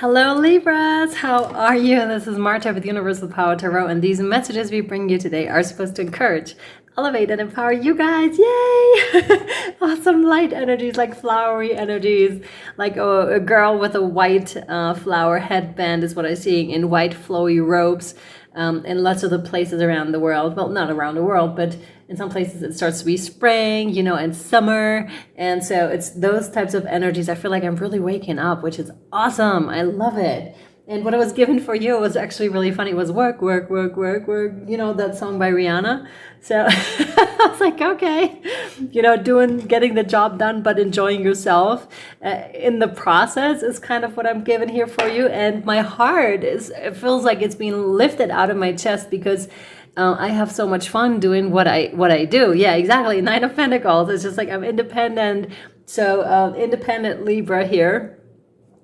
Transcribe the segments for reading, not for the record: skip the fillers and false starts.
Hello Libras, how are you? This is Marta with Universal Power Tarot, and these messages we bring you today are supposed to encourage, elevate, and empower you guys. Yay! Awesome light energies, like flowery energies, like a girl with a white flower headband is what I'm seeing, in white flowy robes. In lots of the places around the world, well, not around the world, but in some places it starts to be spring, and summer. And so it's those types of energies. I feel like I'm really waking up, which is awesome. I love it. And what I was given for you was actually really funny. It was work, work, work, work, work. That song by Rihanna. So I was like, okay, getting the job done, but enjoying yourself in the process is kind of what I'm given here for you. And my heart it feels like it's being lifted out of my chest because I have so much fun doing what I do. Yeah, exactly. Nine of Pentacles. It's just like I'm independent. So independent Libra here.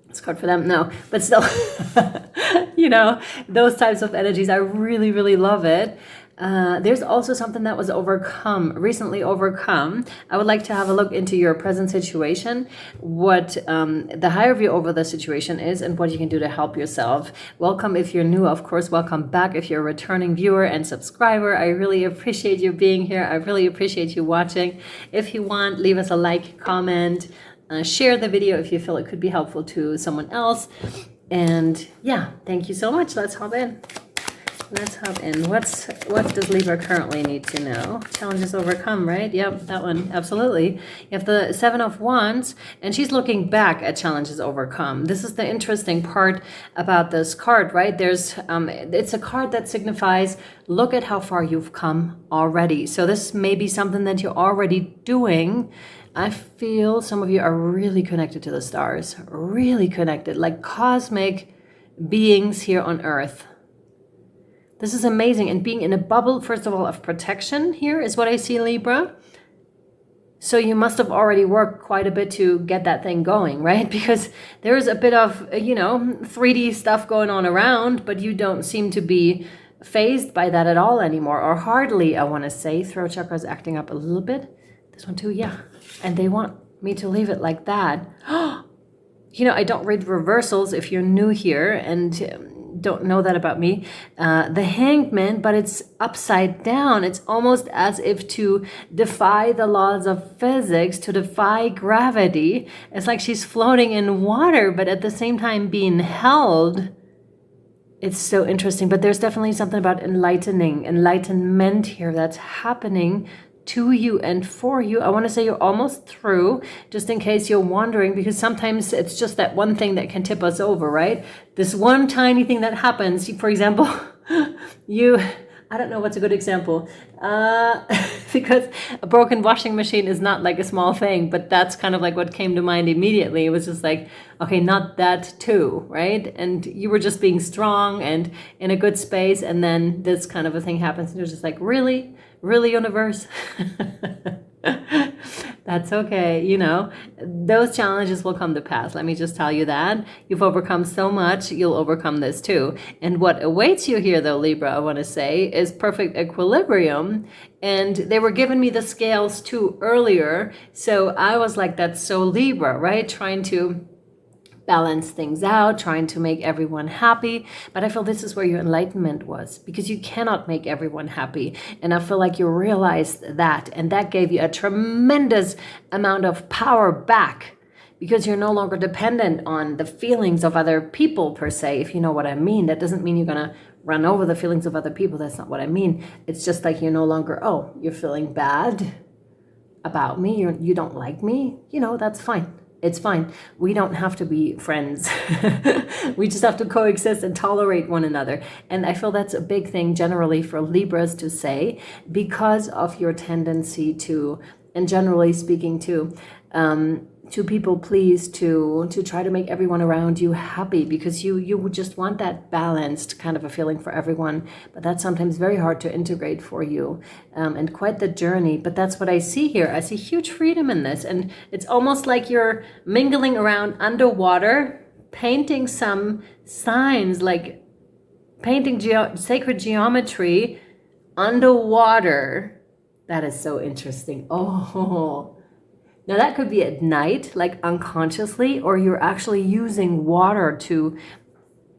It's card for them, no, but still, those types of energies. I really, really love it. There's also something that was recently overcome. I would like to have a look into your present situation, what the higher view over the situation is, and what you can do to help yourself. Welcome if you're new, of course. Welcome back if you're a returning viewer and subscriber. I really appreciate you being here. I really appreciate you watching. If you want, leave us a like, comment, share the video if you feel it could be helpful to someone else. And yeah, thank you so much. Let's hop in. What does Libra currently need to know? Challenges overcome, right? Yep, that one, absolutely. You have the Seven of Wands, and she's looking back at challenges overcome. This is the interesting part about this card, right? It's a card that signifies, look at how far you've come already. So this may be something that you're already doing. I feel some of you are really connected to the stars, really connected, like cosmic beings here on Earth. This is amazing. And being in a bubble, first of all, of protection here is what I see, Libra. So you must have already worked quite a bit to get that thing going, right? Because there is a bit of, 3D stuff going on around, but you don't seem to be fazed by that at all anymore, or hardly, I want to say. Throat chakra is acting up a little bit. This one too, yeah. And they want me to leave it like that. I don't read reversals if you're new here and don't know that about me. The Hanged Man, but it's upside down. It's almost as if to defy the laws of physics, to defy gravity. It's like she's floating in water, but at the same time being held. It's so interesting. But there's definitely something about enlightenment here that's happening to you and for you. I want to say you're almost through, just in case you're wondering, because sometimes it's just that one thing that can tip us over, right? This one tiny thing that happens. For example, I don't know what's a good example, because a broken washing machine is not like a small thing, but that's kind of like what came to mind immediately. It was just like, okay, not that too, right? And you were just being strong and in a good space, and then this kind of a thing happens, and you're just like, really, universe? That's okay. Those challenges will come to pass. Let me just tell you that. You've overcome so much, you'll overcome this too. And what awaits you here, though, Libra, I want to say, is perfect equilibrium. And they were giving me the scales too earlier. So I was like, that's so Libra, right? Trying to balance things out, trying to make everyone happy. But I feel this is where your enlightenment was, because you cannot make everyone happy. And I feel like you realized that, and that gave you a tremendous amount of power back, because you're no longer dependent on the feelings of other people per se, if you know what I mean. That doesn't mean you're gonna run over the feelings of other people. That's not what I mean. It's just like you're no longer, you're feeling bad about me, you don't like me, that's fine. It's fine. We don't have to be friends. We just have to coexist and tolerate one another. And I feel that's a big thing generally for Libras to say, because of your tendency to, and generally speaking to people please, to try to make everyone around you happy, because you would just want that balanced kind of a feeling for everyone. But that's sometimes very hard to integrate for you, and quite the journey. But that's what I see here. I see huge freedom in this, and it's almost like you're mingling around underwater, painting some signs, like painting sacred geometry underwater. That is so interesting. Oh, Now that could be at night, like unconsciously, or you're actually using water to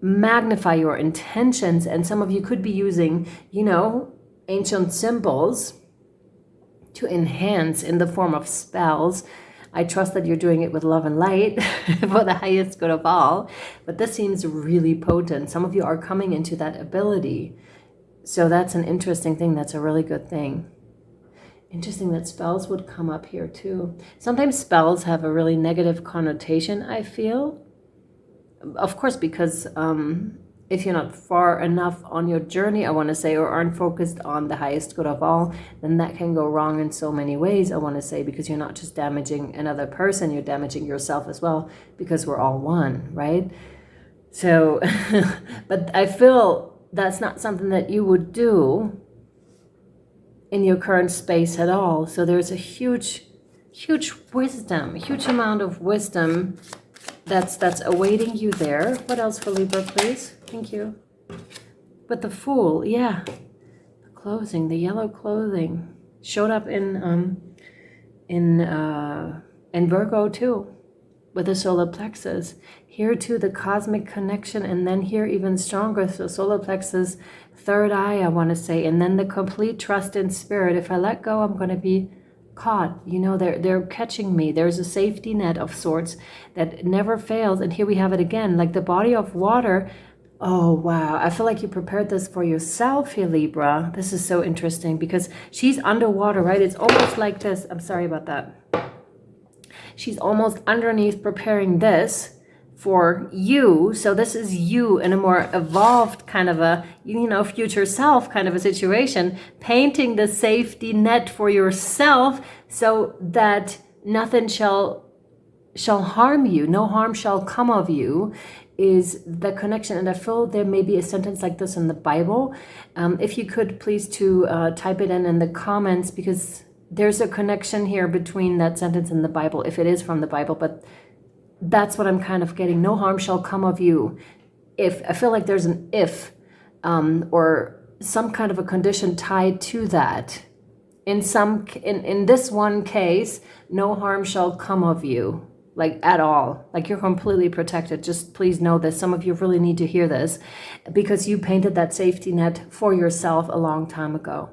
magnify your intentions. And some of you could be using, ancient symbols to enhance in the form of spells. I trust that you're doing it with love and light for the highest good of all. But this seems really potent. Some of you are coming into that ability. So that's an interesting thing. That's a really good thing. Interesting that spells would come up here too. Sometimes spells have a really negative connotation, I feel. Of course, because if you're not far enough on your journey, I want to say, or aren't focused on the highest good of all, then that can go wrong in so many ways, I want to say, because you're not just damaging another person, you're damaging yourself as well, because we're all one, right? So, but I feel that's not something that you would do in your current space at all. So there's a huge wisdom, a huge amount of wisdom that's awaiting you there. What else for Libra, please? Thank you. But the Fool, yeah. The clothing, the yellow clothing showed up in Virgo too, with the solar plexus. Here too, the cosmic connection, and then here even stronger, so solar plexus, third eye, I want to say, and then the complete trust in spirit. If I let go, I'm going to be caught. They're catching me. There's a safety net of sorts that never fails. And here we have it again, like the body of water. Oh, wow. I feel like you prepared this for yourself here, Libra. This is so interesting because she's underwater, right? It's almost like this. I'm sorry about that. She's almost underneath preparing this for you. So this is you in a more evolved kind of a, future self kind of a situation, painting the safety net for yourself so that nothing shall harm you. No harm shall come of you is the connection. And I feel there may be a sentence like this in the Bible. If you could please to type it in the comments, because there's a connection here between that sentence and the Bible, if it is from the Bible, but that's what I'm kind of getting. No harm shall come of you. If I feel like there's an if, or some kind of a condition tied to that. In this one case, no harm shall come of you, like at all. Like you're completely protected. Just please know this. Some of you really need to hear this because you painted that safety net for yourself a long time ago.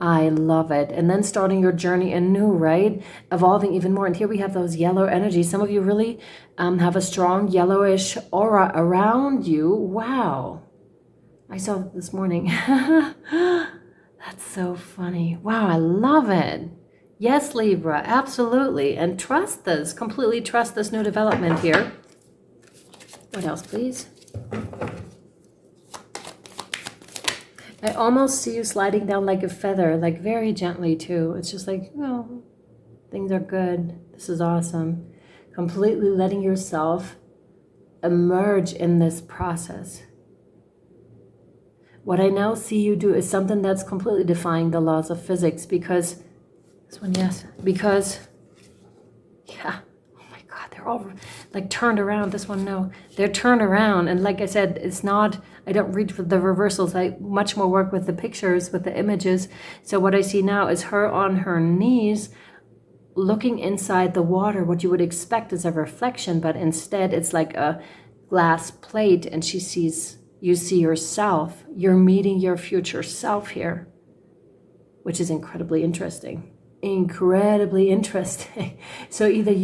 I love it. And then starting your journey anew, right? Evolving even more. And here we have those yellow energies. Some of you really have a strong yellowish aura around you. Wow. I saw that this morning. That's so funny. Wow, I love it. Yes, Libra, absolutely. And trust this, completely trust this new development here. What else, please? I almost see you sliding down like a feather, like very gently too. It's just like, things are good. This is awesome. Completely letting yourself emerge in this process. What I now see you do is something that's completely defying the laws of physics, because this one, yes, because, yeah. They're all like turned around. This one, no. They're turned around. And like I said, it's not, I don't read the reversals. I much more work with the pictures, with the images. So what I see now is her on her knees, looking inside the water. What you would expect is a reflection, but instead it's like a glass plate, and you see yourself. You're meeting your future self here, which is incredibly interesting. Incredibly interesting. So either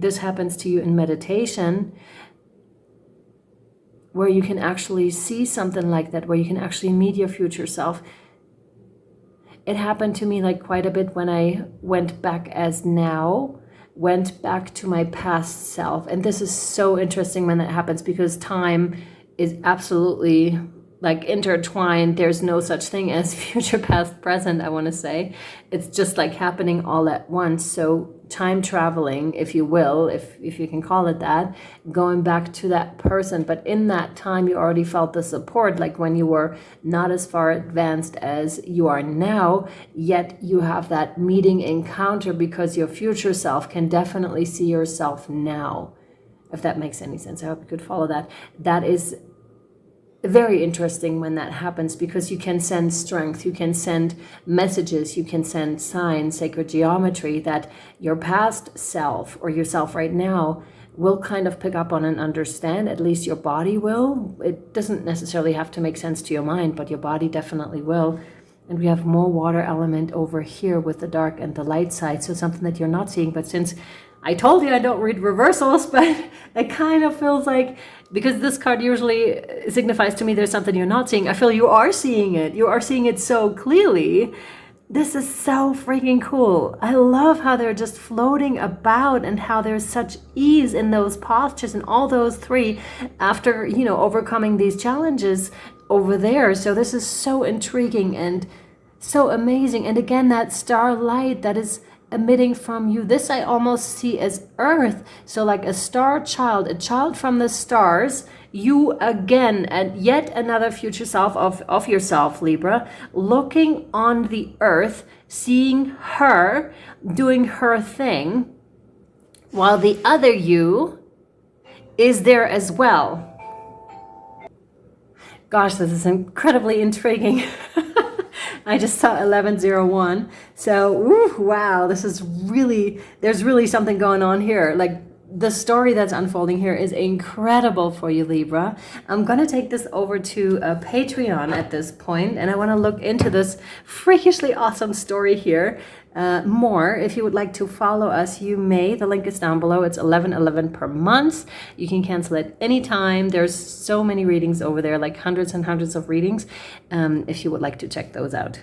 this happens to you in meditation, where you can actually see something like that, where you can actually meet your future self. It happened to me like quite a bit when I went back to my past self. And this is so interesting when that happens, because time is absolutely like intertwined. There's no such thing as future, past, present, I want to say. It's just like happening all at once. So time traveling, if you will, if you can call it that, going back to that person. But in that time, you already felt the support, like when you were not as far advanced as you are now, yet you have that meeting encounter, because your future self can definitely see yourself now, if that makes any sense. I hope you could follow that. That is very interesting when that happens, because you can send strength, you can send messages, you can send signs, sacred geometry that your past self or yourself right now will kind of pick up on and understand. At least your body will. It doesn't necessarily have to make sense to your mind, but your body definitely will. And we have more water element over here with the dark and the light side, so something that you're not seeing. But since I told you I don't read reversals, but it kind of feels like, because this card usually signifies to me there's something you're not seeing, I feel you are seeing it. You are seeing it so clearly. This is so freaking cool. I love how they're just floating about and how there's such ease in those postures and all those three after, overcoming these challenges over there. So this is so intriguing and so amazing. And again, that starlight that is emitting from you, this I almost see as earth. So like a star child, a child from the stars, you again, and yet another future self of yourself, Libra, looking on the earth, seeing her doing her thing, while the other you is there as well. Gosh, this is incredibly intriguing. I just saw 1101. So, wow, there's really something going on here. Like, the story that's unfolding here is incredible for you, Libra. I'm going to take this over to Patreon at this point, and I want to look into this freakishly awesome story here more. If you would like to follow us, you may. The link is down below. It's $11.11 per month. You can cancel at any time. There's so many readings over there, like hundreds and hundreds of readings, if you would like to check those out.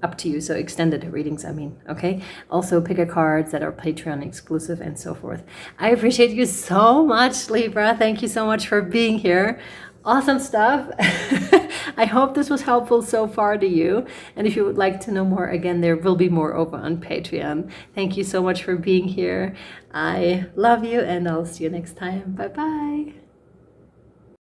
Up to you. So extended readings, I mean. Okay. Also picker cards that are Patreon exclusive and so forth. I appreciate you so much, Libra. Thank you so much for being here. Awesome stuff. I hope this was helpful so far to you. And if you would like to know more, again, there will be more over on Patreon. Thank you so much for being here. I love you, and I'll see you next time. Bye-bye.